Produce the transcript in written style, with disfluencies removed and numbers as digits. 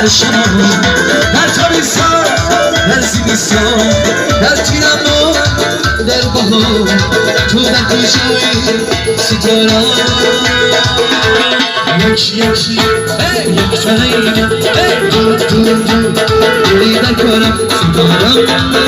در شما در تابستان در زمستان در تیرم در بهار تو در گوشای ستاره یک تایی دور دوری در کارم ستاره